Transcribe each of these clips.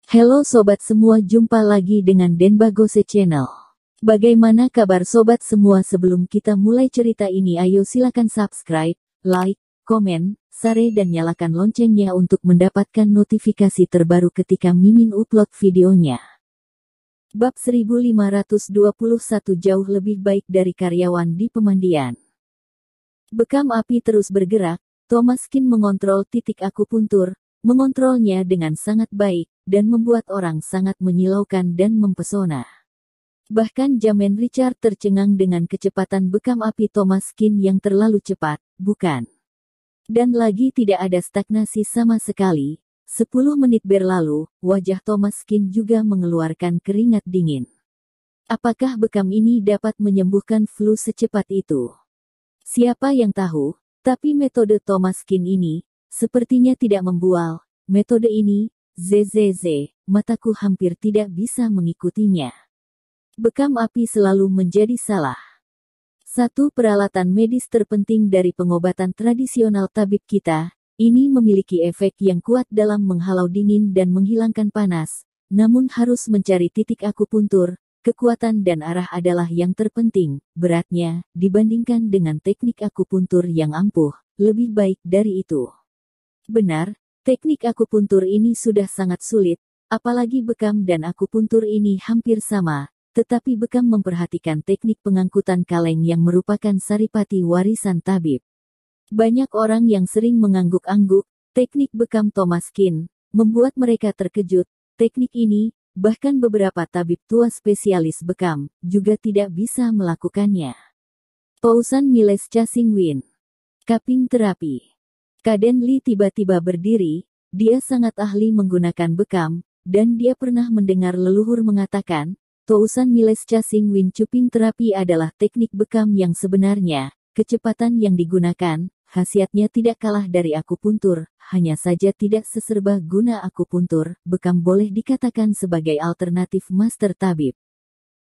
Halo sobat semua, jumpa lagi dengan Denbagose Channel. Bagaimana kabar sobat semua? Sebelum kita mulai cerita ini, ayo silakan subscribe, like, komen, share dan nyalakan loncengnya untuk mendapatkan notifikasi terbaru ketika Mimin upload videonya. Bab 1521, jauh lebih baik dari karyawan di pemandian. Bekam api terus bergerak. Thomaskin mengontrol titik akupuntur, mengontrolnya dengan sangat baik, dan membuat orang sangat menyilaukan dan mempesona. Bahkan Jamen Richard tercengang dengan kecepatan bekam api Thomaskin yang terlalu cepat, bukan? Dan lagi tidak ada stagnasi sama sekali. 10 menit berlalu, wajah Thomaskin juga mengeluarkan keringat dingin. Apakah bekam ini dapat menyembuhkan flu secepat itu? Siapa yang tahu? Tapi metode Thomaskin ini, sepertinya tidak membual. Metode ini, ZZZ, mataku hampir tidak bisa mengikutinya. Bekam api selalu menjadi salah. Satu peralatan medis terpenting dari pengobatan tradisional tabib kita, ini memiliki efek yang kuat dalam menghalau dingin dan menghilangkan panas, namun harus mencari titik akupuntur. Kekuatan dan arah adalah yang terpenting. Beratnya, dibandingkan dengan teknik akupuntur yang ampuh, lebih baik dari itu. Benar, teknik akupuntur ini sudah sangat sulit, apalagi bekam dan akupuntur ini hampir sama, tetapi bekam memperhatikan teknik pengangkutan kaleng yang merupakan saripati warisan tabib. Banyak orang yang sering mengangguk-angguk, teknik bekam Thomaskin, membuat mereka terkejut. Teknik ini, bahkan beberapa tabib tua spesialis bekam, juga tidak bisa melakukannya. Pousan Miles Chasing-Win. Cupping terapi. Kaden Lee tiba-tiba berdiri, dia sangat ahli menggunakan bekam, dan dia pernah mendengar leluhur mengatakan, Pousan Miles Chasing-Win cupping terapi adalah teknik bekam yang sebenarnya. Kecepatan yang digunakan, khasiatnya tidak kalah dari akupuntur, hanya saja tidak seserba guna akupuntur. Bekam boleh dikatakan sebagai alternatif master tabib.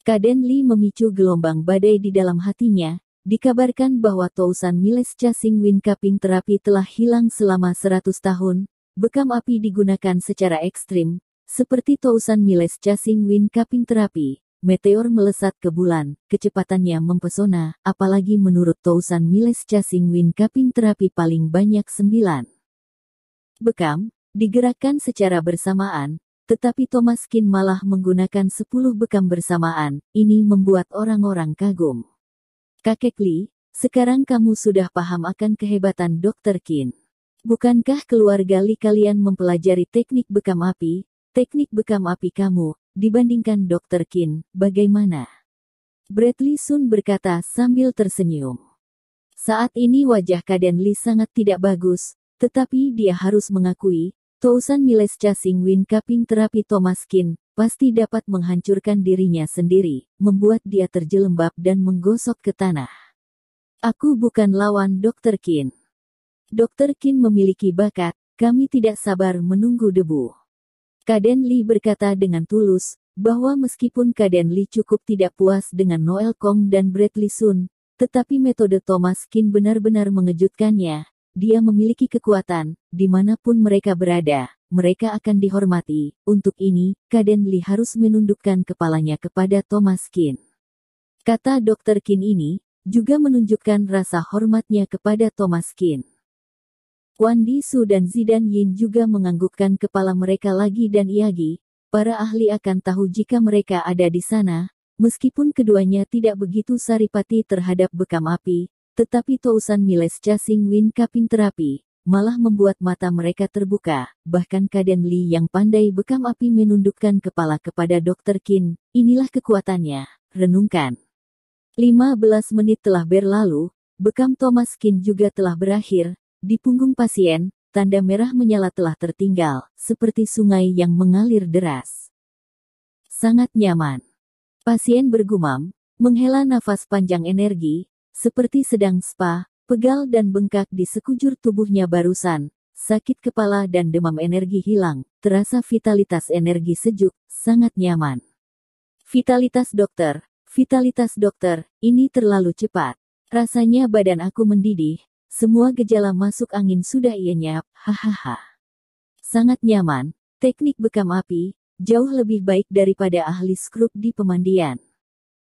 Kaden Lee memicu gelombang badai di dalam hatinya. Dikabarkan bahwa Pousan Miles Chasing-Win cupping terapi telah hilang selama 100 tahun. Bekam api digunakan secara ekstrim, seperti Pousan Miles Chasing-Win cupping terapi. Meteor melesat ke bulan, kecepatannya mempesona, apalagi menurut Pousan Miles Chasing-Win cupping terapi paling banyak 9 bekam, digerakkan secara bersamaan, tetapi Thomaskin malah menggunakan 10 bekam bersamaan. Ini membuat orang-orang kagum. Kakek Lee, sekarang kamu sudah paham akan kehebatan Dr. Qin. Bukankah keluarga Lee kalian mempelajari teknik bekam api? Teknik bekam api kamu, dibandingkan Dr. Qin, bagaimana? Bradley Sun berkata sambil tersenyum. Saat ini wajah Kaden Lee sangat tidak bagus, tetapi dia harus mengakui, Pousan Miles Chasing-Win cupping terapi Thomaskin, pasti dapat menghancurkan dirinya sendiri, membuat dia terjelembab dan menggosok ke tanah. Aku bukan lawan Dr. Qin. Dr. Qin memiliki bakat, kami tidak sabar menunggu debu. Kaden Lee berkata dengan tulus, bahwa meskipun Kaden Lee cukup tidak puas dengan Noel Kong dan Bradley Sun, tetapi metode Thomaskin benar-benar mengejutkannya. Dia memiliki kekuatan, dimanapun mereka berada, mereka akan dihormati. Untuk ini, Kaden Lee harus menundukkan kepalanya kepada Thomaskin. Kata Dr. Qin ini, juga menunjukkan rasa hormatnya kepada Thomaskin. Wandi Su dan Zidan Yin juga menganggukkan kepala mereka lagi dan Iyagi. Para ahli akan tahu jika mereka ada di sana, meskipun keduanya tidak begitu saripati terhadap bekam api, tetapi Pousan Miles Chasing-Win cupping terapi, malah membuat mata mereka terbuka. Bahkan Kaden Lee yang pandai bekam api menundukkan kepala kepada Dr. Qin, inilah kekuatannya, renungkan. 15 menit telah berlalu, bekam Thomaskin juga telah berakhir. Di punggung pasien, tanda merah menyala telah tertinggal, seperti sungai yang mengalir deras. Sangat nyaman. Pasien bergumam, menghela nafas panjang energi, seperti sedang spa, pegal dan bengkak di sekujur tubuhnya barusan. Sakit kepala dan demam energi hilang, terasa vitalitas energi sejuk, sangat nyaman. Vitalitas dokter, ini terlalu cepat. Rasanya badan aku mendidih. Semua gejala masuk angin sudah ia nyap, hahaha. Sangat nyaman, teknik bekam api, jauh lebih baik daripada ahli skrup di pemandian.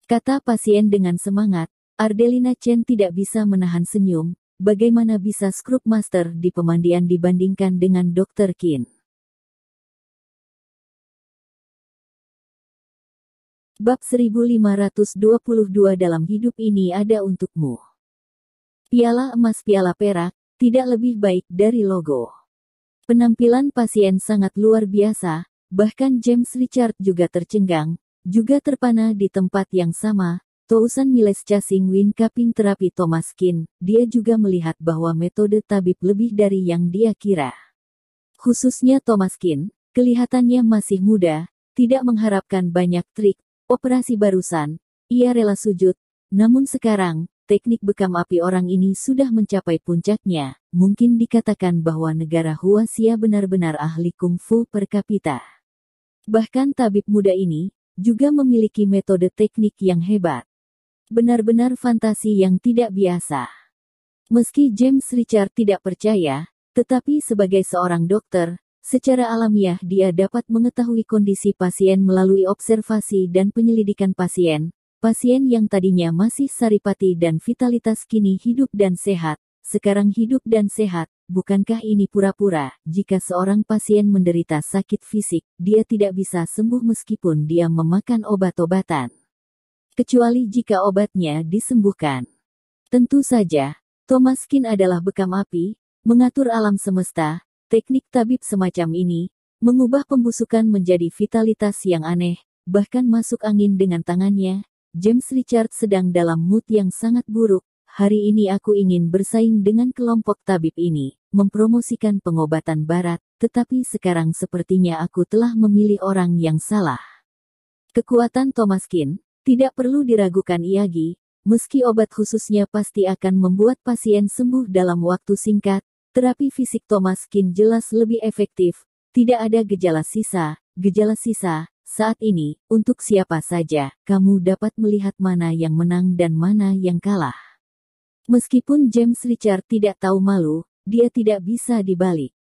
Kata pasien dengan semangat. Ardelina Chen tidak bisa menahan senyum. Bagaimana bisa skrup master di pemandian dibandingkan dengan Dr. Qin? Bab 1522 dalam hidup ini ada untukmu. Piala emas piala perak, tidak lebih baik dari logo. Penampilan pasien sangat luar biasa, bahkan James Richard juga tercengang, juga terpana di tempat yang sama. Tousan Miles Chasing Win Cupping terapi Thomas Qin, dia juga melihat bahwa metode tabib lebih dari yang dia kira. Khususnya Thomas Qin, kelihatannya masih muda, tidak mengharapkan banyak trik, operasi barusan, ia rela sujud, namun sekarang, teknik bekam api orang ini sudah mencapai puncaknya, mungkin dikatakan bahwa negara Huaxia benar-benar ahli kungfu per kapita. Bahkan tabib muda ini, juga memiliki metode teknik yang hebat. Benar-benar fantasi yang tidak biasa. Meski James Richard tidak percaya, tetapi sebagai seorang dokter, secara alamiah dia dapat mengetahui kondisi pasien melalui observasi dan penyelidikan pasien. Pasien yang tadinya masih saripati dan vitalitas kini hidup dan sehat, sekarang hidup dan sehat. Bukankah ini pura-pura? Jika seorang pasien menderita sakit fisik, dia tidak bisa sembuh meskipun dia memakan obat-obatan. Kecuali jika obatnya disembuhkan. Tentu saja, Thomas Qin adalah bekam api, mengatur alam semesta. Teknik tabib semacam ini, mengubah pembusukan menjadi vitalitas yang aneh, bahkan masuk angin dengan tangannya. James Richard sedang dalam mood yang sangat buruk. Hari ini aku ingin bersaing dengan kelompok tabib ini, mempromosikan pengobatan barat, tetapi sekarang sepertinya aku telah memilih orang yang salah. Kekuatan Thomas Qin, tidak perlu diragukan Iyagi, meski obat khususnya pasti akan membuat pasien sembuh dalam waktu singkat, terapi fisik Thomas Qin jelas lebih efektif, tidak ada gejala sisa, saat ini, untuk siapa saja, kamu dapat melihat mana yang menang dan mana yang kalah. Meskipun James Richard tidak tahu malu, dia tidak bisa dibalik.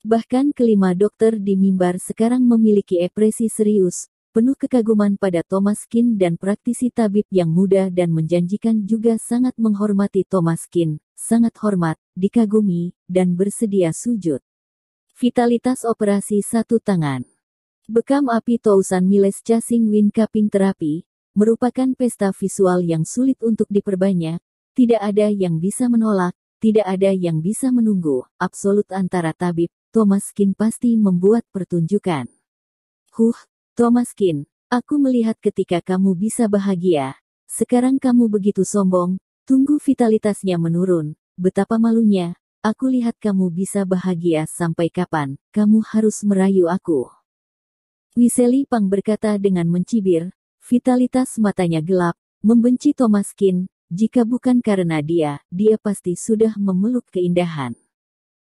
Bahkan kelima dokter di mimbar sekarang memiliki ekspresi serius, penuh kekaguman pada Thomas Qin dan praktisi tabib yang muda dan menjanjikan juga sangat menghormati Thomas Qin, sangat hormat, dikagumi, dan bersedia sujud. Vitalitas operasi satu tangan. Bekam api Tousan Miles Chasing Win Cupping terapi, merupakan pesta visual yang sulit untuk diperbanyak, tidak ada yang bisa menolak, tidak ada yang bisa menunggu, absolut antara tabib, Thomas Qin pasti membuat pertunjukan. Thomas Qin, aku melihat ketika kamu bisa bahagia. Sekarang kamu begitu sombong, tunggu vitalitasnya menurun. Betapa malunya, aku lihat kamu bisa bahagia sampai kapan, kamu harus merayu aku. Wiseli Pang berkata dengan mencibir, vitalitas matanya gelap, membenci Thomas Qin, jika bukan karena dia pasti sudah memeluk keindahan.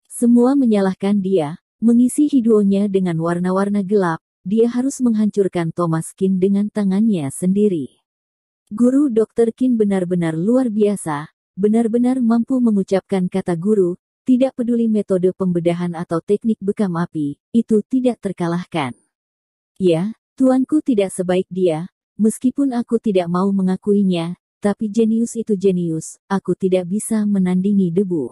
Semua menyalahkan dia, mengisi hidupnya dengan warna-warna gelap. Dia harus menghancurkan Thomas Qin dengan tangannya sendiri. Guru Dr. Qin benar-benar luar biasa, benar-benar mampu mengucapkan kata guru, tidak peduli metode pembedahan atau teknik bekam api, itu tidak terkalahkan. Ya, tuanku tidak sebaik dia, meskipun aku tidak mau mengakuinya, tapi jenius itu jenius, aku tidak bisa menandingi debu.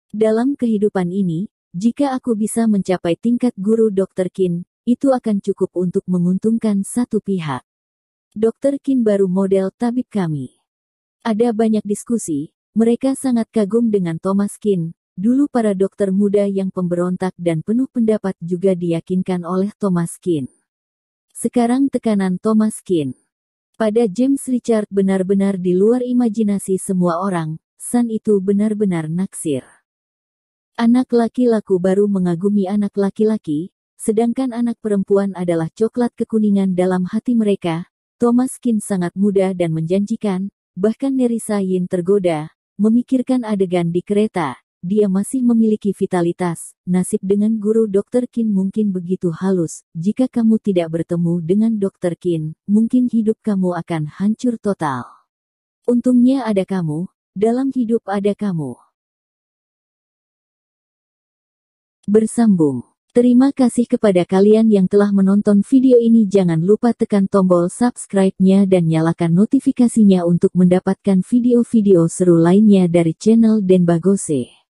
Dalam kehidupan ini, jika aku bisa mencapai tingkat guru Dr. Qin, itu akan cukup untuk menguntungkan satu pihak. Dr. Qin baru model tabib kami. Ada banyak diskusi, mereka sangat kagum dengan Thomas Qin. Dulu para dokter muda yang pemberontak dan penuh pendapat juga diyakinkan oleh Thomas Qin. Sekarang tekanan Thomas Qin pada James Richard benar-benar di luar imajinasi semua orang, San itu benar-benar naksir. Anak laki-laki baru mengagumi anak laki-laki, sedangkan anak perempuan adalah coklat kekuningan dalam hati mereka. Thomas Qin sangat muda dan menjanjikan, bahkan Nerissa Yin tergoda, memikirkan adegan di kereta. Dia masih memiliki vitalitas, nasib dengan guru Dr. Qin mungkin begitu halus, jika kamu tidak bertemu dengan Dr. Qin, mungkin hidup kamu akan hancur total. Untungnya ada kamu, dalam hidup ada kamu. Bersambung. Terima kasih kepada kalian yang telah menonton video ini. Jangan lupa tekan tombol subscribe-nya dan nyalakan notifikasinya untuk mendapatkan video-video seru lainnya dari channel Denbagose.